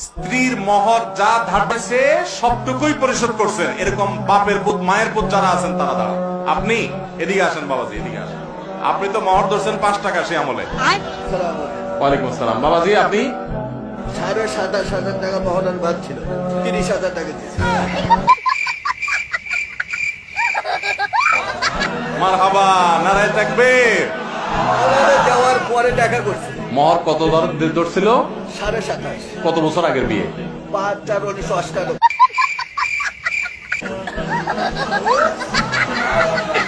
স্ত্রীর মহর যা ধারছে সবটুকুই পরিশোধ করছেন, এরকম বাপের পুত মায়ের পুত যারা আছেন তারা দাঁড়ান। আপনি এদিকে আসেন বাবাজি, এদিকে আসেন। আপনি তো মহর ধরছেন 5 টাকা সে আমলে। ওয়ালাইকুম আসসালাম। বাবাজি আপনি 27,500 টাকা মহরের বাদ ছিল, 30,000 টাকা দিয়েছে। মারহাবা, নারায়ে তাকবীর। মহরে দেওয়ার পরে দেখা করছে মহর কত ধরছিল? 27,500। কত বছর আগের বিয়ে? 5/4/1998।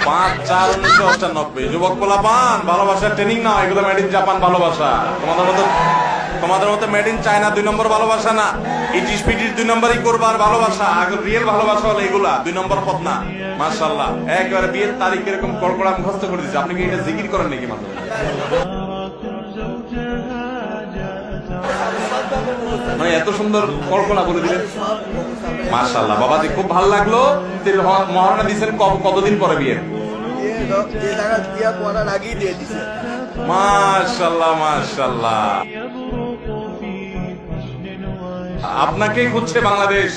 5/4/1998। যুবক পোলাপান, ভালোবাসার ট্রেনিং নাও, এগুলো মেড ইন জাপান ভালোবাসা। তোমাদের মতো মেড ইন চায়না 2 নম্বর ভালোবাসা না। ইটিস পিটিস 2 নম্বরই করবার ভালোবাসা। আগে রিয়েল ভালোবাসা হলো এগুলা, 2 নম্বর পথ না। মাশাআল্লাহ, একবারে বিয়ের তারিখ এরকম কড়কড়া মুখস্থ করে দিয়েছে। আপনি কি এটা জিকির করেন নাকি মাত্র? মানে এত সুন্দর কল্পনা বলে দিলেন, মাশাআল্লাহ। বাবাজি খুব ভালো লাগলো। মহারণা দিয়েছেন কতদিন পরে বিয়ে? মাশাআল্লাহ মাশাআল্লাহ। আপনাকেই খুঁজছে বাংলাদেশ।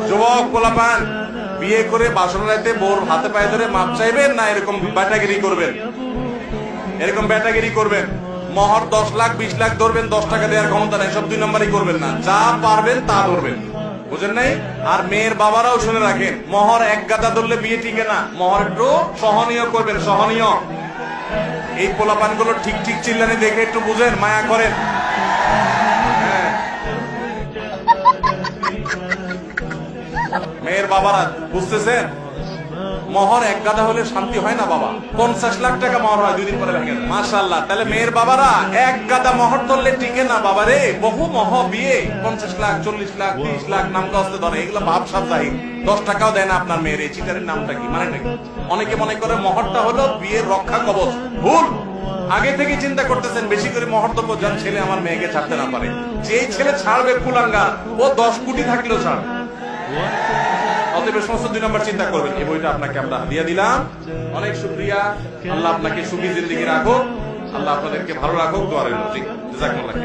যুবক পোলাপান, বিয়ে করে বাসর রাতে বোর হাতে পায়ে ধরে মাপ চাইবেন না এরকম ব্যাটাগিরি করবেন? এরকম ব্যাটাগিরি করবেন। মহর 10 লাখ 20 লাখ ধরবেন, 10 টাকা দেওয়ার ক্ষমতা নেই, সব 2 নম্বরই করবেন না। যা পারবেন তা ধরবেন, বুঝেন নাই? আর মেয়ের বাবারাও শুনে রাখেন, মহর এক গাদা ধরলে বিয়ে টিকে না। মহর একটু সহনীয় করবেন, সহনীয়। এই পোলাপান গুলো ঠিক ঠিক চিল্লানি দেখে একটু বুঝেন, মায়া করেন। মেয়ের বাবারা বুঝতেছেন, মহর এক গাদা হলে শান্তি হয় না বাবা। 50 লাখ টাকা মহর হয়, 2 দিন পরে ভেঙে যায়। মাশাআল্লাহ। তাহলে মেয়ের বাবারা এক গাদা মহর ধরলে টিকে না বাবা রে। বহু মহ বিয়ে 50 লাখ 40 লাখ 30 লাখ নাম কষ্ট ধরে, এগুলো ভাব সাজাই। 10 টাকাও দেয় না আপনার মেয়ের। এই চিটারের নামটা কি মানে নাকি? অনেকে মনে করে মহরটা হলো বিয়ের রক্ষা কবচ। ভুল। আগে থেকে চিন্তা করতেছেন বেশি করে মহর দেবো যার ছেলে আমার মেয়েকে ছাড়তে না পারে। যেই ছেলে ছাড়বে কুলাঙ্গা, ও 10 কোটি থাকলেও ছাড়বে। অতএব সমস্ত 2 নম্বর চিন্তা করবেন। এই বইটা আপনাকে আমরা দিয়ে দিলাম। অনেক শুকরিয়া। আল্লাহ আপনাকে সুখী জিন্দেগি রাখুক, আল্লাহ আপনাদেরকে ভালো রাখুক। দোয়া রইল। জি, জাযাকুমুল্লাহ।